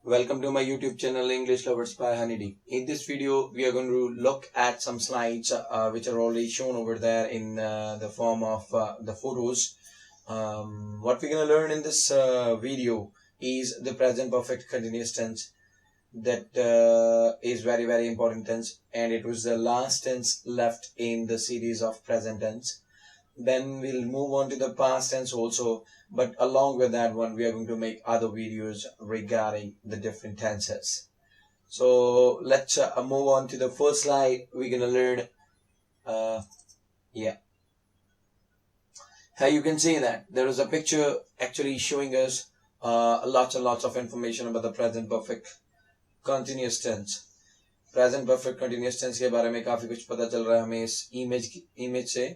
Welcome to my YouTube channel English Lovers by Honeydee. In this video, we are going to look at some slides which are already shown over there in the form of the photos. What we're going to learn in this video is the present perfect continuous tense. That is very important tense, and it was the last tense left in the series of present tense. Then we'll move on to the past tense also, but along with that one we are going to make other videos regarding the different tenses. So let's move on to the first slide. We're gonna learn here you can see that there is a picture actually showing us lots and lots of information about the present perfect continuous tense. Present perfect continuous tense के बारे में काफी कुछ पता चल रहा है हमें इस इमेज से.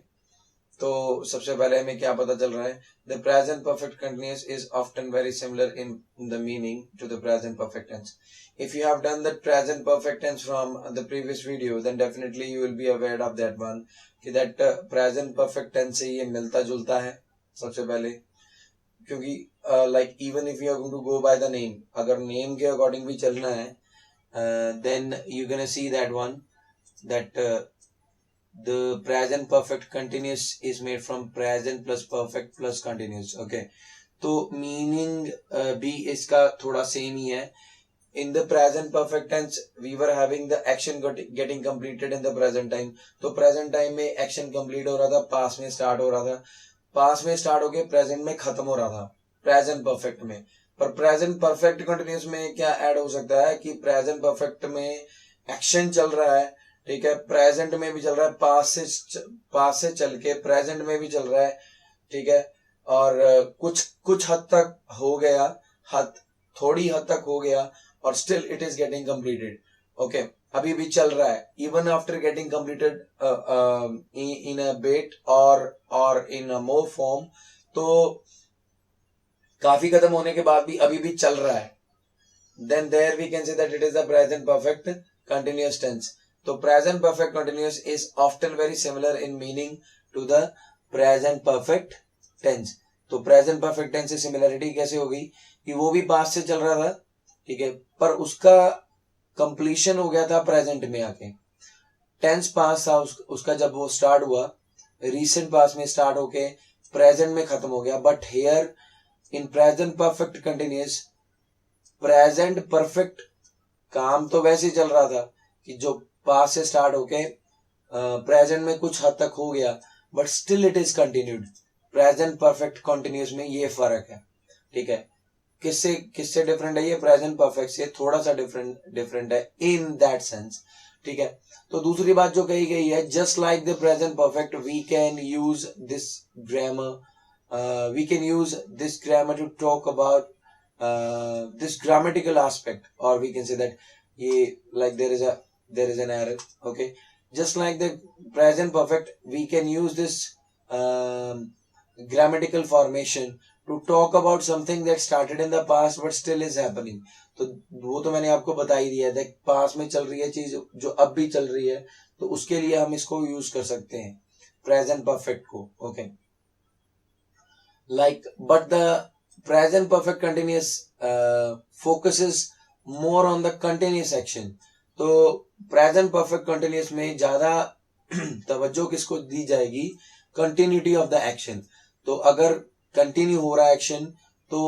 तो सबसे पहले हमें क्या पता चल रहा है? The present perfect continuous is often very similar in the meaning to the present perfect tense. If you have done the present perfect tense from the previous video then definitely you will be aware of that one कि that present perfect tense से ये मिलता जुलता है सबसे पहले, क्योंकि like even if you are going to go by the name, अगर नेम के अकॉर्डिंग भी चलना है then you're gonna see that one that the present perfect continuous is made from present plus perfect plus continuous. Okay, तो meaning भी इसका थोड़ा same ही है. In the present perfect tense we were having the action getting completed in the present time. तो present time में action complete हो रहा था, past में start हो रहा था, past में start होके present में खत्म हो रहा था present perfect में. पर प्रेजेंट परफेक्ट कंटिन्यूअस में क्या ऐड हो सकता है कि प्रेजेंट परफेक्ट में एक्शन चल रहा है, ठीक है, प्रेजेंट में भी चल रहा है, पास से चल के प्रेजेंट में भी चल रहा है, ठीक है, और कुछ हद तक हो गया, थोड़ी हद तक हो गया और still it is getting completed. Okay, अभी भी चल रहा है even after getting completed in a bit और इन अ मोर फॉर्म. तो काफी खत्म होने के बाद भी अभी भी चल रहा है. Then there we can say that it is the present perfect continuous tense. तो present perfect continuous is often very similar in meaning to the present perfect tense. तो प्रेजेंट परफेक्ट टेंस से सिमिलरिटी कैसे होगी कि वो भी past से चल रहा था, ठीक है, पर उसका कंप्लीशन हो गया था प्रेजेंट में आके. टेंस पास्ट था उसका जब वो स्टार्ट हुआ, रिसेंट पास्ट में स्टार्ट होके प्रेजेंट में खत्म हो गया. But here in present perfect continuous, present perfect काम तो वैसे ही चल रहा था कि जो पास से स्टार्ट होके प्रेजेंट में कुछ हद तक हो गया, but still it is continued. Present perfect continuous में ये फर्क है, ठीक है. किससे डिफरेंट है ये? प्रेजेंट परफेक्ट से थोड़ा सा डिफरेंट है इन दैट सेंस, ठीक है. तो दूसरी बात जो कही गई है, just like the present perfect we can use this grammar. We can use this grammar to talk about this grammatical aspect, or we can say that like there is an error. Okay, just like the present perfect we can use this grammatical formation to talk about something that started in the past but still is happening. तो वो तो मैंने आपको बता ही दिया है, पास में चल रही है चीज जो अब भी चल रही है, तो उसके लिए हम इसको यूज कर सकते हैं प्रेजेंट परफेक्ट को. Okay, like but the present perfect continuous focuses more on the continuous action. तो present perfect continuous में ज्यादा तवज्जो किसको दी जाएगी? continuity of the action. तो अगर continue हो रहा है एक्शन तो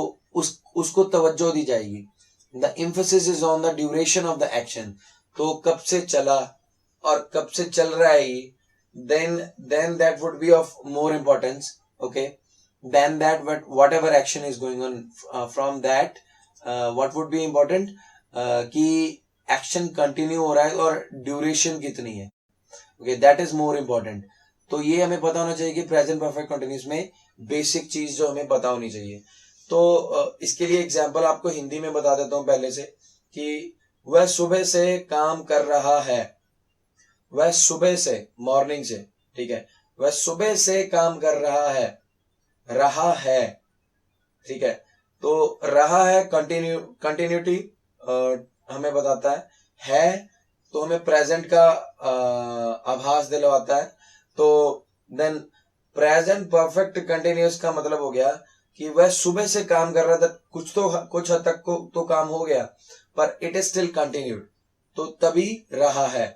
उसको तवज्जो दी जाएगी. the emphasis is on the duration of the action. तो कब से चला और कब से चल रहा है ये, then that would be of more importance. Okay, than that whatever action is going on from that what would be important कि action continue हो रहा है और duration कितनी है. okay, that is more important. तो ये हमें पता होना चाहिए कि present perfect continuous में basic चीज जो हमें पता होनी चाहिए. तो इसके लिए एग्जांपल आपको हिंदी में बता देता हूँ पहले से कि वह सुबह से काम कर रहा है. वह सुबह से, मॉर्निंग से, ठीक है, वह सुबह से काम कर रहा है, ठीक है. तो रहा है कंटिन्यूटी हमें बताता है तो हमें प्रेजेंट का आभास दिलवाता है. तो देन प्रेजेंट परफेक्ट कंटिन्यूअस का मतलब हो गया कि वह सुबह से काम कर रहा था, कुछ हद तक को तो काम हो गया, पर इट इज स्टिल कंटिन्यूड, तो तभी रहा है।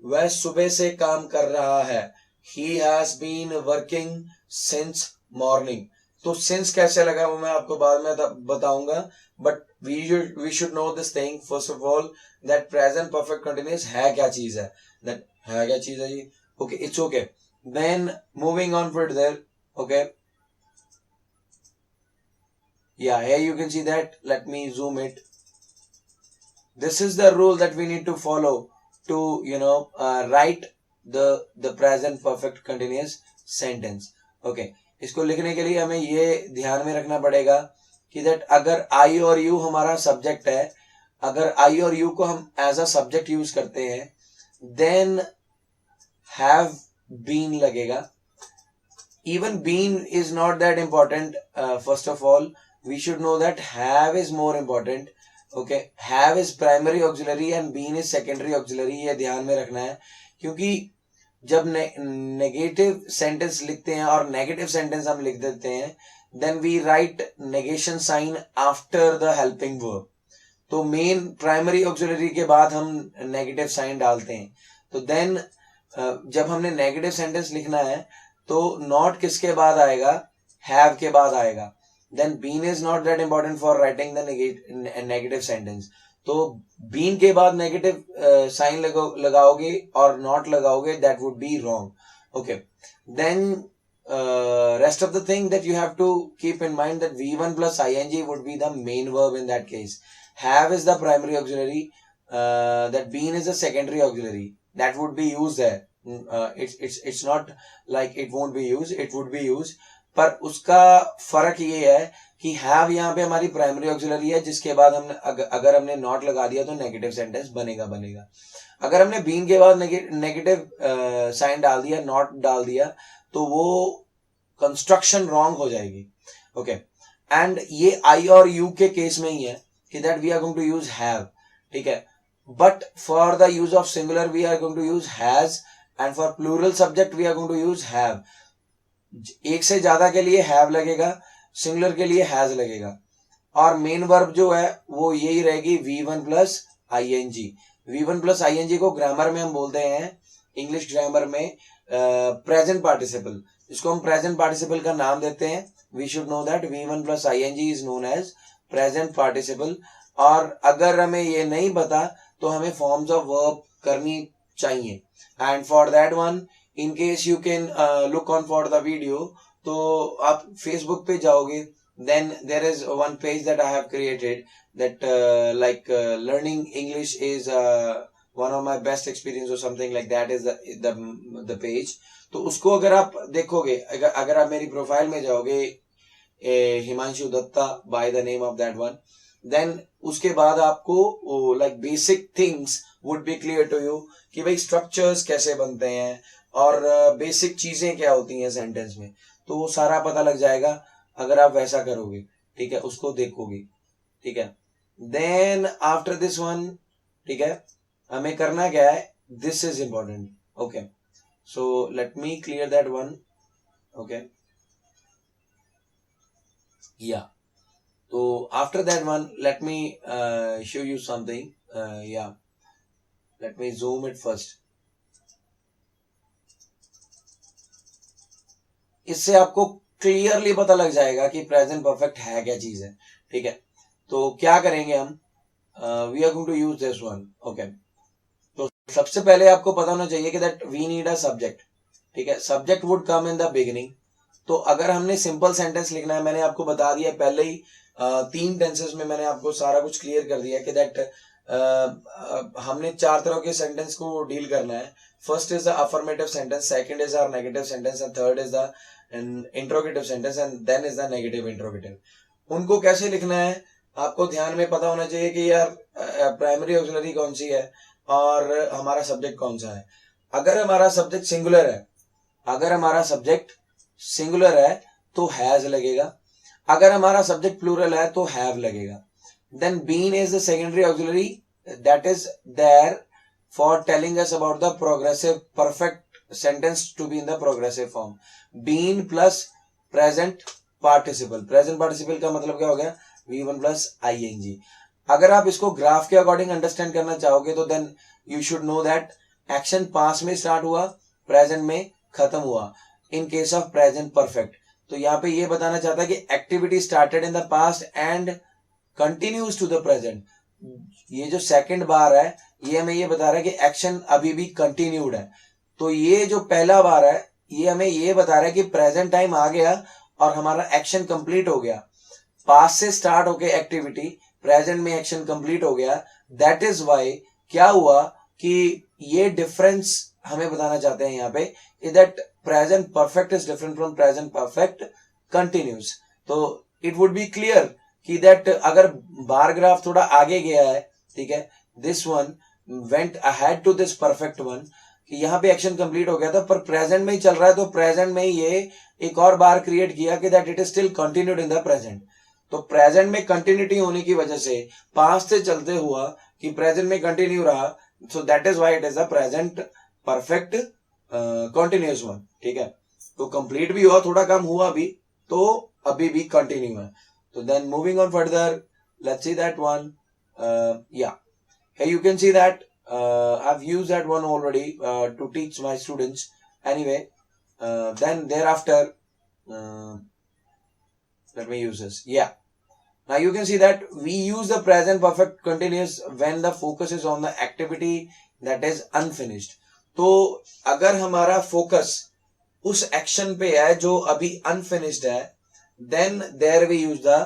वह सुबह से काम कर रहा है। He has been working since morning. तो सिंस कैसे लगा वो मैं आपको बाद में बताऊंगा, but we should know this thing first of all, that present perfect continuous है क्या चीज है, दैट है क्या चीज है ये। Okay, it's okay, then moving on further. Okay, yeah, here you can see that. Let me zoom it. This is the rule that we need to follow to write the present perfect continuous sentence. Okay, इसको लिखने के लिए हमें ये ध्यान में रखना पड़ेगा कि that अगर I और you हमारा सब्जेक्ट है, अगर I और you को हम एज अ सब्जेक्ट यूज करते हैं, then have been लगेगा. Even been is not that important. First of all, we should know that have is more important. Okay, have is primary auxiliary and been is secondary auxiliary. ये ध्यान में रखना है, क्योंकि जब नेगेटिव सेंटेंस लिखते हैं और नेगेटिव सेंटेंस हम लिख देते हैं, then we write negation sign after the helping verb. तो मेन प्राइमरी ऑक्सिलरी के बाद हम नेगेटिव साइन डालते हैं. तो देन जब हमने नेगेटिव सेंटेंस लिखना है तो नॉट किसके बाद आएगा, हैव के बाद आएगा. Then been is not that important for writing the negative sentence. तो बीन के बाद नेगेटिव साइन लगाओगे और नॉट लगाओगे, that would be wrong. Okay, then rest of the thing that you have to keep in mind that V1 plus ing would be the main verb in that case. Have is the primary auxiliary, that been is the secondary auxiliary. That would be used there. It's not like it won't be used, it would be used. पर उसका फर्क ये है कि have यहाँ पे हमारी primary auxiliary है, जिसके बाद हमने अगर हमने नॉट लगा दिया तो नेगेटिव सेंटेंस बनेगा. अगर हमने बीन के बाद नेगेटिव साइन डाल दिया, नॉट डाल दिया, तो वो कंस्ट्रक्शन रॉन्ग हो जाएगी. ओके, एंड ये आई और यू के केस में ही है कि that we are going to use have. ठीक है, but for the use of singular we are going to use has, and for plural subject we are going to use have. एक से ज्यादा के लिए हैव लगेगा, सिंगुलर के लिए हैज लगेगा. और मेन वर्ब जो है वो यही रहेगी V1 plus ING. V1 plus ING को ग्रामर में हम बोलते हैं, इंग्लिश ग्रामर में प्रेजेंट पार्टिसिपल. इसको हम प्रेजेंट पार्टिसिपल का नाम देते हैं. We should know that V1 plus ING is known as present participle. और अगर हमें ये नहीं पता तो हमें फॉर्म्स ऑफ वर्ब करनी चाहिए. And for that one, in case you can look on for the video, तो आप फेसबुक पे जाओगे, then there is one page that I have created that learning English is one of my best experience or something like that is the page. तो उसको अगर आप देखोगे, अगर आप मेरी प्रोफाइल में जाओगे, Himanshu Dutta by the name of that one, then उसके बाद आपको like basic things would be clear to you कि भाई structures कैसे बनते हैं और बेसिक चीजें क्या होती हैं सेंटेंस में. तो वो सारा पता लग जाएगा अगर आप वैसा करोगे. ठीक है, उसको देखोगे. ठीक है, देन आफ्टर दिस वन, ठीक है, हमें करना क्या है, this is important. Okay, so let me clear that one. Okay, yeah, तो after that one let me show you something. Yeah, let me zoom it first. इससे आपको क्लियरली पता लग जाएगा कि प्रेजेंट परफेक्ट है क्या चीज है. ठीक है, तो क्या करेंगे हम, we are going to use this one. Okay, तो सबसे पहले आपको पता होना चाहिए कि that we need a subject. ठीक है, subject would come in the beginning. तो अगर हमने सिंपल सेंटेंस लिखना है, मैंने आपको बता दिया पहले ही, 3 टेंसेस में मैंने आपको सारा कुछ क्लियर कर दिया कि दैट हमने 4 तरह के सेंटेंस को डील करना है. First is the affirmative sentence, second is our negative sentence, and third is the interrogative sentence, and then is the negative interrogative. उनको कैसे लिखना है आपको ध्यान में पता होना चाहिए कि यार प्राइमरी ऑक्सिलरी कौन सी है और हमारा सब्जेक्ट कौन सा है. अगर हमारा सब्जेक्ट सिंगुलर है तो हैज लगेगा. अगर हमारा सब्जेक्ट प्लूरल है तो हैव लगेगा. Then been is the secondary auxiliary that is there for telling us about the progressive perfect sentence to be in the progressive form. Been plus present participle. Present participle का मतलब क्या हो गया, V1 plus ing। अगर आप इसको graph के according understand करना चाहोगे तो then you should know that action past में स्टार्ट हुआ, प्रेजेंट में खत्म हुआ in case of present perfect. तो यहाँ पे ये बताना चाहता है कि activity started in the past and continues to the present. ये जो सेकंड बार है ये हमें ये बता रहा है कि एक्शन अभी भी कंटिन्यूड है। तो ये जो पहला बार है ये हमें ये बता रहा है कि प्रेजेंट टाइम आ गया और हमारा एक्शन कंप्लीट हो गया। पास्ट से स्टार्ट होके एक्टिविटी प्रेजेंट में एक्शन कंप्लीट हो गया। दैट इज वाई क्या हुआ कि ये डिफरेंस हमें बताना चाहते हैं यहाँ पे that present perfect is different from present perfect continuous. तो इट वुड बी क्लियर कि दैट अगर बार ग्राफ थोड़ा आगे गया है, ठीक है, this one went ahead to this perfect one, कि यहाँ पे एक्शन कंप्लीट हो गया था पर प्रेजेंट में ही चल रहा है, तो प्रेजेंट में ये एक और बार क्रिएट किया कि that it is still continued in the present. तो प्रेजेंट में कंटिन्यूटी होने की वजह से पास्ट से चलते हुआ कि प्रेजेंट में कंटिन्यू रहा, so that is why it is the present perfect continuous one. ठीक है, तो कंप्लीट भी हुआ, थोड़ा कम हुआ भी, तो अभी भी कंटिन्यू है। तो then moving on further, let's see that one. Yeah, here you can see that I've used that one already to teach my students. Anyway, then thereafter, let me use this. Yeah, now you can see that we use the present perfect continuous when the focus is on the activity that is unfinished. तो अगर हमारा focus उस action पे है जो अभी unfinished है, then there we use the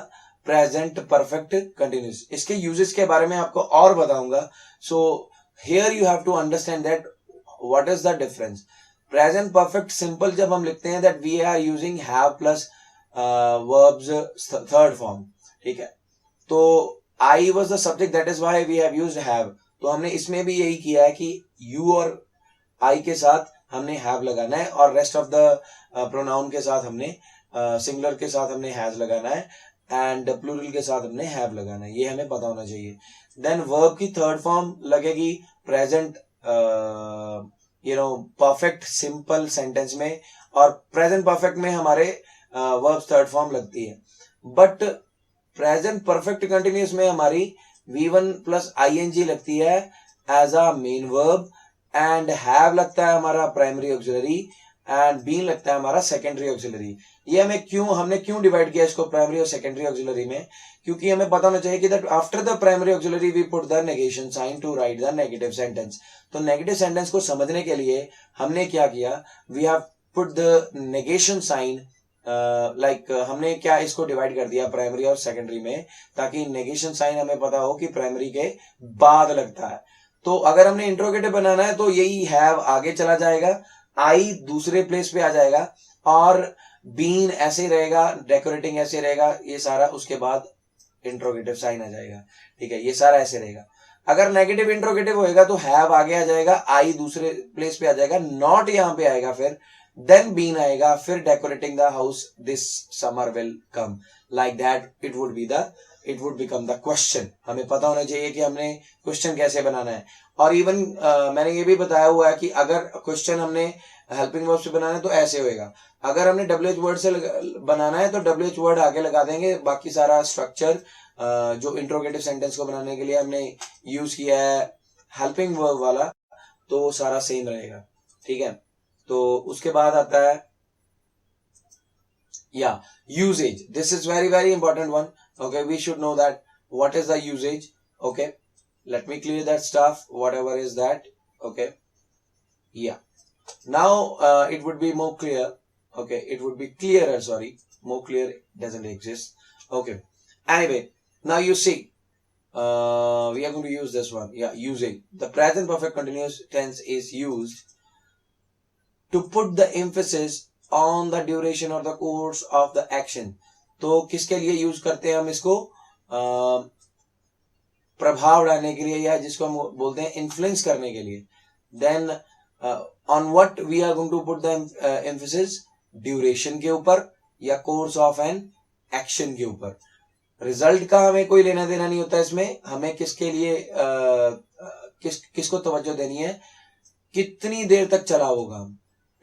present perfect continuous. इसके यूजेस के बारे में आपको और बताऊंगा। So here you have to understand that what is the difference. Present perfect simple जब हम लिखते हैं that we are using have plus verb's third form. ठीक है, तो I was the subject, that is why we have used have. तो हमने इसमें भी यही किया है कि यू और आई के साथ हमने हैव लगाना है और रेस्ट ऑफ द प्रोनाउन के साथ हमने सिंगुलर के साथ हमने हैज लगाना है एंड प्लूरल के साथ हमने हैव लगाना है, ये हमें पता होना चाहिए। देन वर्ब की थर्ड फॉर्म लगेगी प्रेजेंट परफेक्ट सिंपल सेंटेंस में, और प्रेजेंट परफेक्ट में हमारे वर्ब थर्ड फॉर्म लगती है। बट प्रेजेंट परफेक्ट कंटिन्यूस में हमारी V1 प्लस ing लगती है as a main verb, and have लगता है हमारा प्राइमरी ऑक्सिलरी, एंड बीन लगता है हमारा सेकेंडरी ऑक्सिलरी। ये हमने क्यों डिवाइड किया इसको प्राइमरी और सेकेंडरी ऑक्सिलरी में, क्योंकि हमें पता होना चाहिए कि that after the primary auxiliary we put the negation sign to write the negative sentence. तो नेगेटिव सेंटेंस को समझने के लिए हमने क्या किया, we have put the negation sign, like हमने क्या इसको डिवाइड कर दिया प्राइमरी और सेकेंडरी में, ताकि नेगेशन साइन हमें पता हो कि प्राइमरी के बाद लगता है। तो अगर हमने इंट्रोगेटिव बनाना है तो यही हैव आगे चला जाएगा, आई दूसरे प्लेस पे आ जाएगा, और बीन ऐसे रहेगा, डेकोरेटिंग ऐसे रहेगा, ये सारा उसके बाद इंट्रोगेटिव साइन आ जाएगा। ठीक है, ये सारा ऐसे रहेगा। अगर नेगेटिव इंट्रोगेटिव होएगा तो हैव आगे आ जाएगा, आई दूसरे प्लेस पे आ जाएगा, नॉट यहां पे आएगा, फिर देन बीन आएगा, फिर decorating the house this summer will come, like that it would become the question. हमें पता होना चाहिए कि हमने क्वेश्चन कैसे बनाना है। और इवन मैंने ये भी बताया हुआ है कि अगर क्वेश्चन हमने हेल्पिंग वर्ब से बनाना है तो ऐसे होएगा। अगर हमने WH वर्ड से बनाना है तो WH वर्ड आगे लगा देंगे, बाकी सारा स्ट्रक्चर जो इंट्रोगेटिव सेंटेंस को बनाने के लिए हमने यूज किया है हेल्पिंग वर्ब वाला, तो वो सारा सेम रहेगा। ठीक है, तो उसके बाद आता है या usage. This is very very important one. Okay, we should know that what is the usage. Okay, let me clear that stuff, whatever is that. Okay, yeah, now it would be more clear. Okay, it would be clearer, sorry, more clear doesn't exist. Okay, anyway, now you see we are going to use this one. Yeah, using the present perfect continuous tense is used to put the emphasis on the duration or the course of the action. तो किसके लिए use करते हैं हम इसको, प्रभाव डालने के लिए, या जिसको हम बोलते हैं इन्फ्लुएंस करने के लिए। Then on what we are going to put the emphasis, duration के ऊपर या कोर्स ऑफ एन एक्शन के ऊपर। रिजल्ट का हमें कोई लेना देना नहीं होता इसमें, हमें किसके लिए किसको तवज्जो देनी है, कितनी देर तक चला होगा।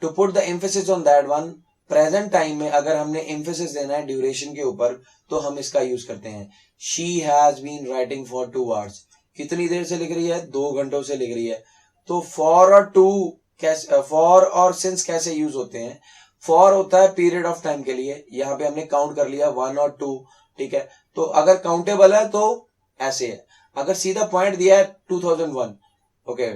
To put the emphasis on that one present time में अगर हमने एम्फेसिस देना है ड्यूरेशन के ऊपर तो हम इसका यूज करते हैं. She has been writing for 2 hours. कितनी देर से लिख रही है? 2 घंटों से लिख रही है. तो फॉर और टू कैसे, फॉर और सिंस कैसे यूज होते हैं? फॉर होता है पीरियड ऑफ टाइम के लिए. यहाँ पे हमने काउंट कर लिया 1 और 2. ठीक है, तो अगर काउंटेबल है तो ऐसे है. अगर सीधा पॉइंट दिया है 2001, ओके,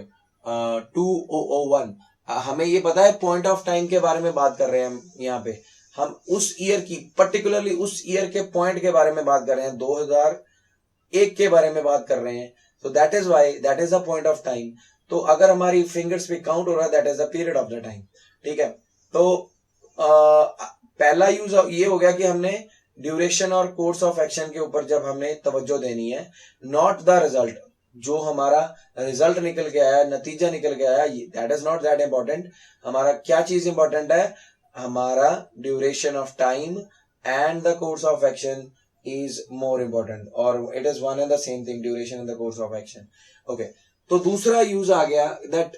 2001, हमें ये पता है पॉइंट ऑफ टाइम के बारे में बात कर रहे हैं हम. यहाँ पे हम उस ईयर की, पर्टिकुलरली उस ईयर के पॉइंट के बारे में बात कर रहे हैं, 2001 के बारे में बात कर रहे हैं. तो that is why that is the point of time. तो अगर हमारी फिंगर्स पे काउंट हो रहा है, that is the period of the time. ठीक है, तो पहला यूज ये हो गया कि हमने ड्यूरेशन और कोर्स ऑफ एक्शन के ऊपर जब हमने तवज्जो देनी है, नॉट द रिजल्ट. जो हमारा रिजल्ट निकल के आया, नतीजा निकल के आया, that is not that important. हमारा क्या चीज इंपॉर्टेंट है? हमारा duration of time and the course of action is more important, or it is one and the same thing, duration and the course of action. Okay, तो दूसरा use आ गया that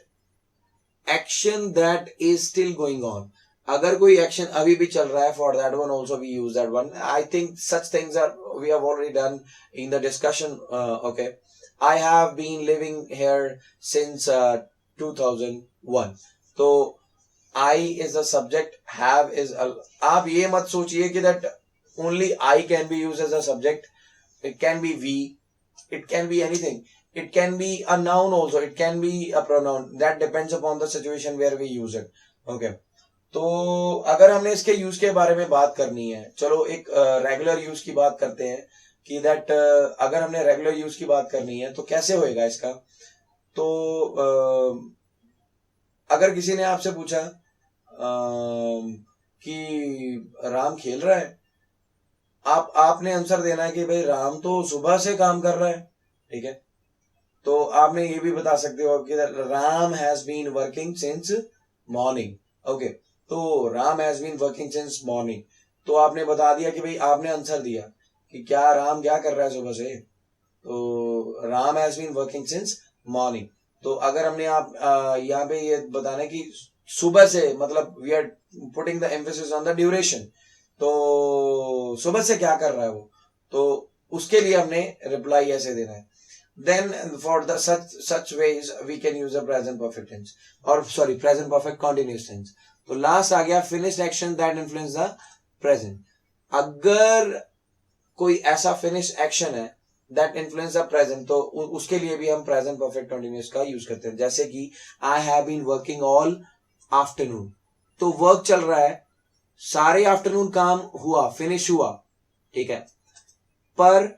action that is still going on. अगर कोई action अभी भी चल रहा है, for that one also we use that one. I think such things are we have already done in the discussion. Okay, I have been living here since 2001. तो I is the subject, have is आप ये मत सोचिए कि that only I can be used as a subject. It can be we, it can be anything. It can be a noun also, it can be a pronoun. That depends upon the situation where we use it. Okay, तो अगर हमने इसके use के बारे में बात करनी है, चलो एक रेगुलर यूज की बात करते हैं कि दैट अगर हमने रेगुलर यूज की बात करनी है तो कैसे होएगा इसका. तो अगर किसी ने आपसे पूछा कि राम खेल रहा है, आपने आंसर देना है कि भाई राम तो सुबह से काम कर रहा है. ठीक है, तो आपने ये भी बता सकते हो कि Ram has been working since morning. Okay, तो Ram has been working since morning. तो आपने बता दिया कि भाई आपने आंसर दिया कि क्या राम क्या कर रहा है सुबह से. तो Ram has been working since morning. तो अगर हमने आप यहाँ पे ये बताना है कि सुबह से, मतलब we are putting the emphasis on the duration. तो सुबह से क्या कर रहा है वो, तो उसके लिए हमने रिप्लाई ऐसे देना है. Then for the such ways we can use the present perfect tense, और sorry present perfect continuous tense. तो लास्ट आ गया finished action that influence the present. अगर कोई ऐसा फिनिश्ड एक्शन है दैट इन्फ्लुएंस द प्रेजेंट, तो उसके लिए भी हम प्रेजेंट परफेक्ट कंटीन्यूअस का यूज करते हैं. जैसे कि I have been working all afternoon. तो वर्क चल रहा है, सारे आफ्टरनून काम हुआ, फिनिश हुआ. ठीक है, पर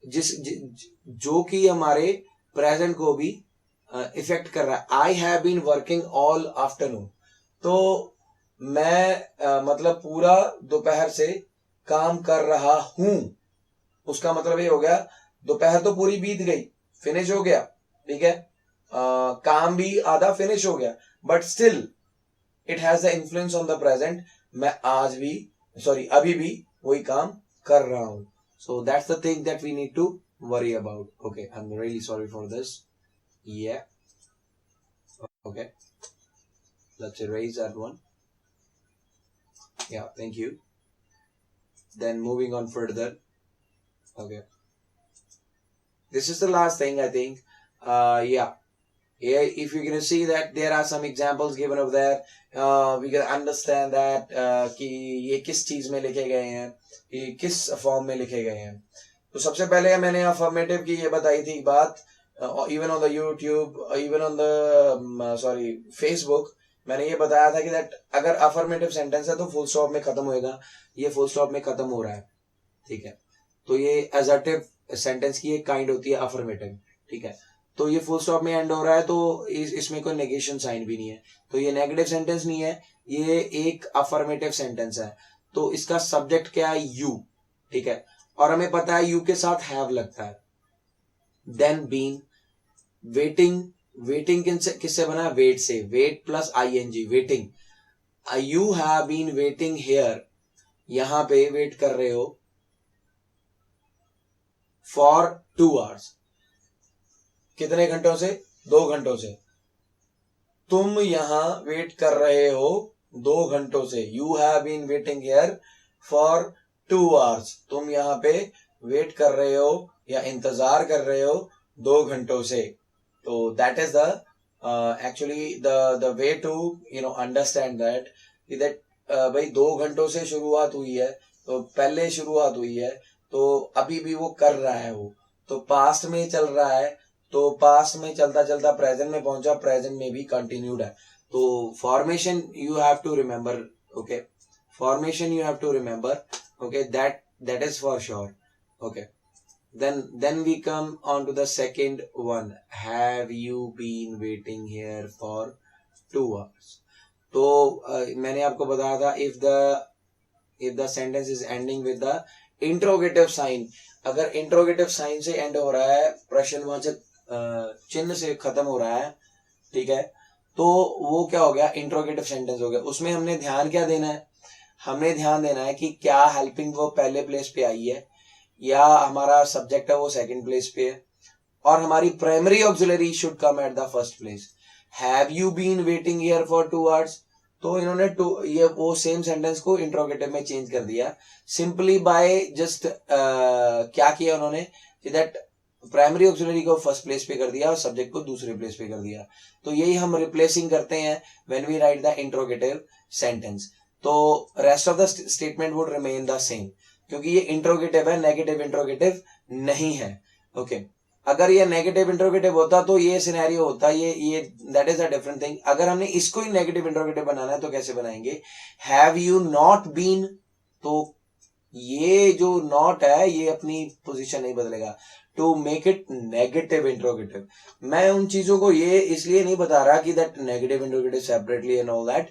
जो कि हमारे प्रेजेंट को भी इफेक्ट कर रहा है. I have been working all afternoon. तो मैं मतलब पूरा दोपहर से काम कर रहा हूं. उसका मतलब ये हो गया दोपहर तो पूरी बीत गई, फिनिश हो गया. ठीक है, काम भी आधा फिनिश हो गया, but still it has the influence on the present. मैं आज भी, सॉरी अभी भी वही काम कर रहा हूं. So that's the thing that we need to worry about. Okay, I am really sorry for this. Yeah. Okay. Let's erase that one. Yeah, thank you. Then moving on further. Okay. This is the last thing, I think. Yeah. If you can see that there are some examples given over there, we can understand that कि ये किस चीज में लिखे गए हैं, ये किस फॉर्म में लिखे गए हैं. तो सबसे पहले मैंने अफर्मेटिव की ये बताई थी बात. Even on the YouTube, even on the Facebook, मैंने ये बताया था कि that अगर अफर्मेटिव सेंटेंस है तो फुल स्टॉप में खत्म होएगा. ये फुल स्टॉप में खत्म हो रहा है. ठीक है, तो ये असर्टिव सेंटेंस की एक काइंड होती है अफर्मेटिव. ठीक है, तो ये फुल स्टॉप में एंड हो रहा है, तो इसमें कोई नेगेशन साइन भी नहीं है, तो ये नेगेटिव सेंटेंस नहीं है, ये एक अफर्मेटिव सेंटेंस है. तो इसका सब्जेक्ट क्या है? यू. ठीक है, और हमें पता है यू के साथ हैव लगता है. Then been, waiting. वेटिंग किससे बना? वेट से. Wait plus I N G, waiting. You have been waiting here. यहां पे वेट कर रहे हो फॉर 2 hours. कितने घंटों से? 2 घंटों से. तुम यहां वेट कर रहे हो 2 घंटों से, you have been waiting here for 2 hours, तुम यहाँ पे वेट कर रहे हो या इंतजार कर रहे हो 2 घंटों से। तो that is the actually the way to understand that भाई 2 घंटों से शुरुआत हुई है, तो पहले शुरुआत हुई है, तो अभी भी वो कर रहा है, वो तो पास्ट में चल रहा है, तो पास्ट में चलता चलता प्रेजेंट में पहुंचा, प्रेजेंट में भी कंटिन्यूड है। तो formation you have to remember, okay, formation you have to remember, okay, that is for sure, okay. Then we come on to the second one, have you been waiting here for 2 hours। तो मैंने आपको बताया था if the sentence is ending with the interrogative sign, अगर interrogative sign से end हो रहा है, प्रश्नवाचक चिन्ह से खत्म हो रहा है, ठीक है, तो वो क्या हो गया, इंट्रोगेटिव सेंटेंस हो गया। उसमें हमने ध्यान क्या देना है, हमने ध्यान देना है कि क्या हेल्पिंग वर्ब पहले प्लेस पे आई है या हमारा सब्जेक्ट है वो सेकंड प्लेस पे है, और हमारी primary auxiliary should come at the first place. Have you been waiting here for 2 hours, तो इन्होंने ये वो सेम सेंटेंस को इंट्रोगेटिव में चेंज कर दिया सिंपली बाय जस्ट क्या किया उन्होंने कि दैट प्राइमरी ऑक्सिलरी को फर्स्ट प्लेस पे कर दिया और सब्जेक्ट को दूसरे प्लेस पे कर दिया। तो यही हम रिप्लेसिंग करते हैं when we write the interrogative sentence. तो rest of the statement would remain the same, क्योंकि ये इंट्रोगेटिव है, नेगेटिव इंट्रोगेटिव नहीं है, ओके। अगर ये नेगेटिव इंट्रोगेटिव होता तो ये सिनेरियो होता, ये that is a different thing. अगर हमने इसको ही नेगेटिव इंट्रोगेटिव बनाना है तो कैसे बनाएंगे, हैव यू नॉट बीन, तो ये जो नॉट है ये अपनी पोजीशन नहीं बदलेगा, to make it negative interrogative. मैं उन चीजों को ये इसलिए नहीं बता रहा कि that negative interrogative separately and all that,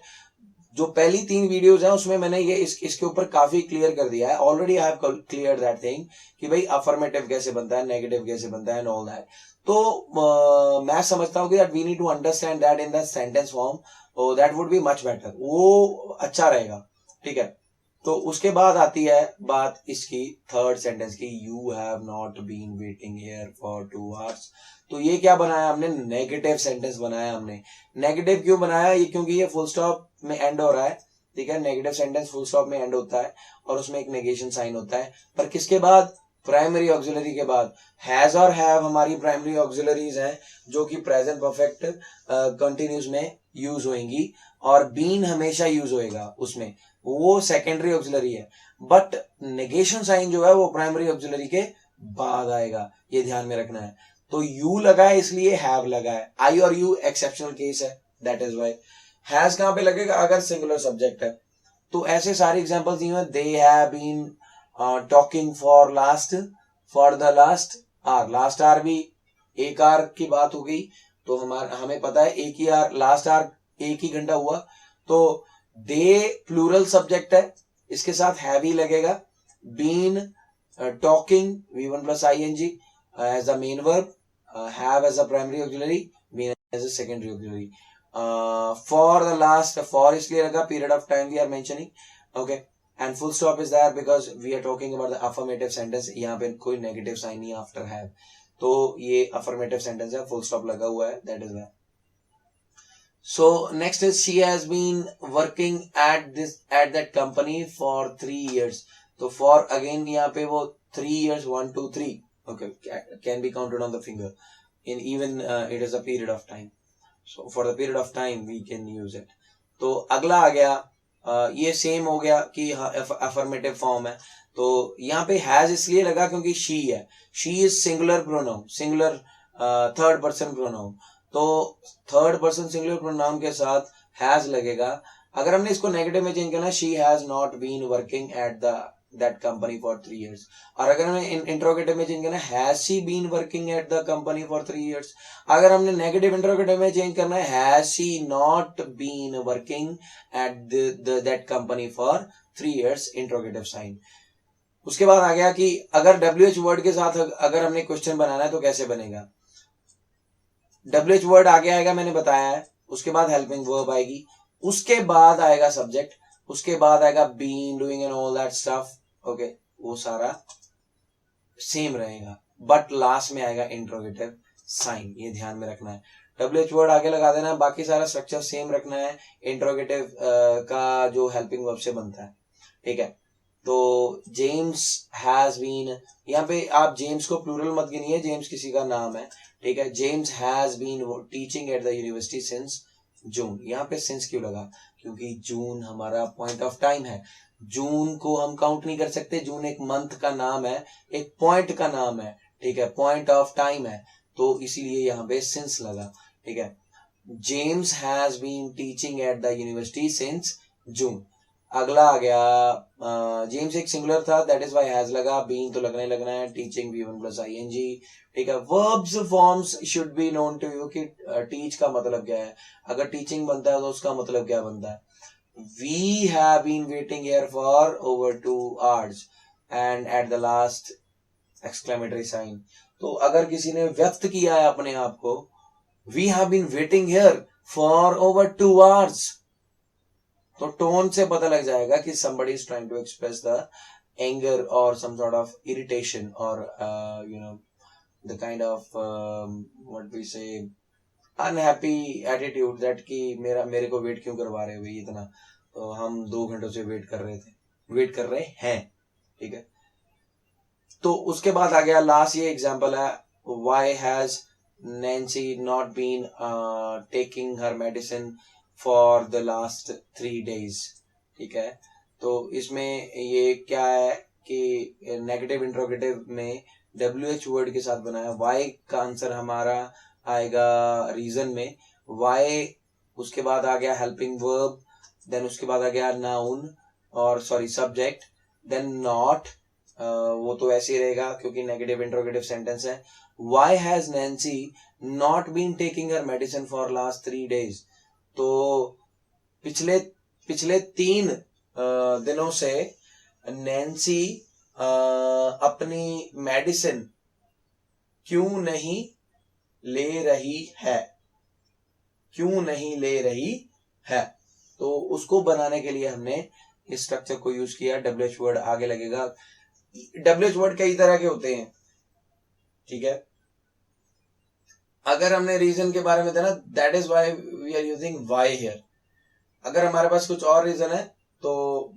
जो पहली 3 वीडियोस हैं उसमें मैंने ये इसके ऊपर काफी क्लियर कर दिया है already, I have clear that thing कि भाई अफर्मेटिव कैसे बनता है, नेगेटिव कैसे बनता है एंड ऑल दैट। तो मैं समझता हूँ कि that we need to understand that in the sentence form, that would be much better, वो अच्छा रहेगा, ठीक है। तो उसके बाद आती है बात इसकी थर्ड सेंटेंस की, you have not been waiting here for 2 hours। तो ये क्या बनाया हमने, नेगेटिव सेंटेंस बनाया हमने। नेगेटिव क्यों बनाया, ये क्योंकि ये फुल स्टॉप में एंड हो रहा है, ठीक है, नेगेटिव सेंटेंस फुल स्टॉप में एंड होता है और उसमें एक नेगेशन साइन होता है, पर किसके बाद, प्राइमरी ऑक्सिलरी के बाद। हैज और हैव हमारी प्राइमरी ऑक्सिलरीज हैं जो कि प्रेजेंट परफेक्ट कंटिन्यूस में यूज होंगी, और बीन हमेशा यूज होएगा उसमें, वो सेकेंडरी ऑक्सिलरी है, बट नेगेशन साइन जो है वो प्राइमरी ऑक्सिलरी के बाद आएगा, ये ध्यान में रखना है। तो यू लगा है इसलिए हैव लगा है, आई और यू एक्सेप्शनल केस है, दैट इज वाई। हैज कहां पे लगेगा, अगर सिंगुलर सब्जेक्ट है, तो ऐसे सारे एग्जांपल्स दिए हैं, they have been talking for the last hour, last hour भी एक आवर की बात हो गई, तो हमें पता है एक ही आवर, लास्ट आवर एक ही घंटा हुआ, तो दे प्लूरल सब्जेक्ट है, इसके साथ हैव ही लगेगा। Been talking V1 plus ing as the main verb, have as a primary auxiliary, been as a secondary auxiliary। For the last, for इसलिए लगा, period of time we are mentioning, okay, and full stop is there because we are talking about the affirmative sentence, यहाँ पे कोई negative sign नहीं after have, तो ये affirmative sentence है, full stop लगा हुआ है, that is why। So next is she has been working at that company for 3 years। तो for again यहाँ पे वो 3 years 1 2 3, okay, can be counted on the finger, in even it is a period of time, so for the period of time we can use it। तो अगला आ गया, ये same हो गया कि अफर्मेटिव फॉर्म है, तो यहाँ पे हैज इसलिए लगा क्योंकि शी है, she is singular pronoun, singular third person pronoun, तो थर्ड पर्सन सिंगुलर प्रोनाउन के साथ हैज लगेगा। अगर हमने इसको नेगेटिव में चेंज करना, she has not been working at that company for 3 years, और अगर हमें इंट्रोगेटिव में चेंज करना, has she been working at the company for 3 years। अगर हमने नेगेटिव इंट्रोगेटिव में चेंज करना है, has she not been working at that company for 3 years, interrogative sign. उसके बाद आ गया कि अगर WH वर्ड के साथ अगर हमने क्वेश्चन बनाना है तो कैसे बनेगा, WH वर्ड आगे आएगा, मैंने बताया है, उसके बाद हेल्पिंग वर्ब आएगी, उसके बाद आएगा सब्जेक्ट, उसके बाद आएगा been, doing and all that stuff, okay, वो सारा सेम रहेगा, बट लास्ट में आएगा इंट्रोगेटिव साइन, ये ध्यान में रखना है। WH वर्ड आगे लगा देना है, बाकी सारा स्ट्रक्चर सेम रखना है, इंट्रोगेटिव का जो हेल्पिंग वर्ब से बनता है, ठीक है। तो जेम्स हैज बीन, यहाँ पे आप जेम्स को प्लूरल मत गिनिए, जेम्स किसी का नाम है, ठीक है। James has been teaching at the university since June. यहाँ पे सिंस क्यों लगा, क्योंकि जून हमारा पॉइंट ऑफ टाइम है, जून को हम काउंट नहीं कर सकते, जून एक मंथ का नाम है, एक पॉइंट का नाम है, ठीक है, पॉइंट ऑफ टाइम है, तो इसीलिए यहाँ पे सिंस लगा, ठीक है। James has been teaching at the university since June. अगला आ गया जेम्स एक सिंगुलर था, दैट इज व्हाई हैज लगा, बीन तो लगना है, टीचिंग V1 प्लस ING, ठीक है। Verbs forms should be known to you कि टीच का मतलब क्या है, अगर टीचिंग बनता है तो उसका मतलब क्या बनता है। We have been waiting here for over 2 hours and at the last exclamatory sign। तो अगर किसी ने व्यक्त किया है अपने आप को, We have been waiting here for over 2 hours, तो टोन से पता लग जाएगा कि somebody is trying to express the anger or some sort of irritation or the kind of what we say unhappy attitude, that कि मेरे को wait क्यों करवा रहे हो भाई इतना, तो हम 2 घंटों से वेट कर रहे हैं, ठीक है। तो उसके बाद आ गया लास्ट, ये एग्जांपल है, why has Nancy not been taking her medicine for the last 3 days, ठीक है। तो इसमें ये क्या है कि नेगेटिव इंट्रोगेटिव में WH वर्ड के साथ बनाया, व्हाई का आंसर हमारा आएगा रीजन में, वाई, उसके बाद आ गया हेल्पिंग वर्ब, देन उसके बाद आ गया नाउन और सॉरी सब्जेक्ट, देन नॉट, वो तो ऐसे ही रहेगा क्योंकि नेगेटिव इंट्रोगेटिव सेंटेंस है। Why has Nancy not been taking her medicine for last 3 days, तो पिछले 3 दिनों से नैन्सी अपनी मेडिसिन क्यों नहीं ले रही है, तो उसको बनाने के लिए हमने इस स्ट्रक्चर को यूज किया। WH वर्ड आगे लगेगा। WH वर्ड कई तरह के होते हैं, ठीक है। अगर हमने रीजन के बारे में देना, that is why we are using why here. अगर हमारे पास कुछ और रीजन है तो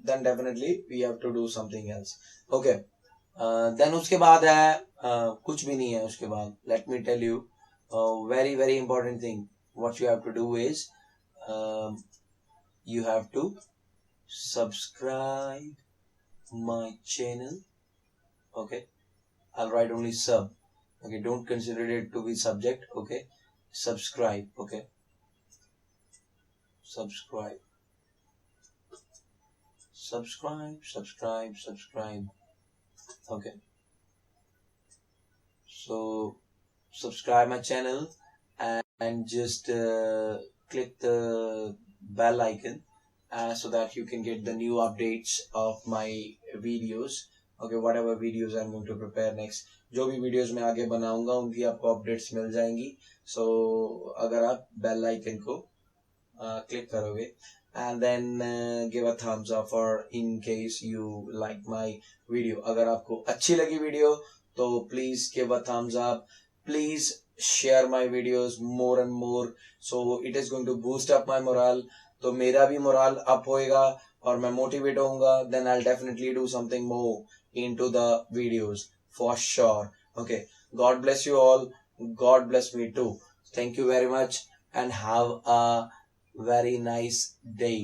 then definitely we have to do something else, okay. Then उसके बाद है कुछ भी नहीं है उसके बाद, let me tell you very important thing, what you have to do is you have to subscribe my channel, okay, I'll write only sub, okay, don't consider it to be subject, okay, subscribe, okay, subscribe, okay, so subscribe my channel and just click the bell icon so that you can get the new updates of my videos, okay, whatever videos I'm going to prepare next, जो भी videos मैं आगे बनाऊंगा उनकी आपको updates मिल जाएंगी। so अगर आप bell icon को click करोगे and then give a thumbs up for in case you like my video, अगर आपको अच्छी लगी वीडियो तो please give a thumbs up, please share my videos more and more, so it is going to boost up my morale, तो मेरा भी moral up होएगा और मैं मोटिवेट होऊंगा, then I'll definitely do something more into the videos for sure, okay। God bless you all, God bless me too, thank you very much and have a very nice day।